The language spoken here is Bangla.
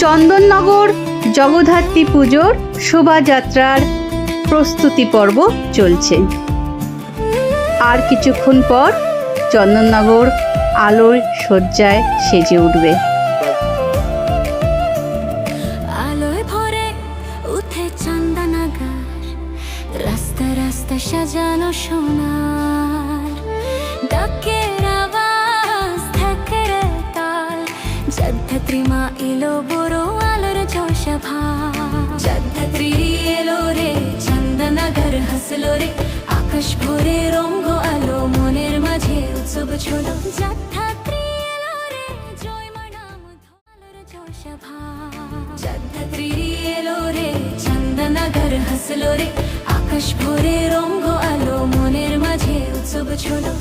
চন্দননগর জগদ্ধাত্রী পুজোর শোভাযাত্রার প্রস্তুতি পর্ব চলছে। আর কিছুক্ষণ পর চন্দননগর আলোর সজ্জায় সেজে উঠবে। আলোয় ভরে উঠে চন্দননগর, রাস্তা রাস্তা সাজানো সোনার, ডাকের আওয়াজ থাকে রে তাল, জগদ্ধাত্রী মা এলো বড় আলোর জোশভা। জগদ্ধাত্রী এলো রে, চন্দননগর হাসলো রে, আকাশ ভরে রঙ্গ আলো, মনের মাঝে উৎসব ছলো। জগদ্ধাত্রী এলো রে, জয় মা নাম আলোর জোশভা। জগদ্ধাত্রী এলো রে, চন্দননগর হাসলো রে, আকাশ ভরে রঙ্গ আলো, মনের মাঝে উৎসব ছলো।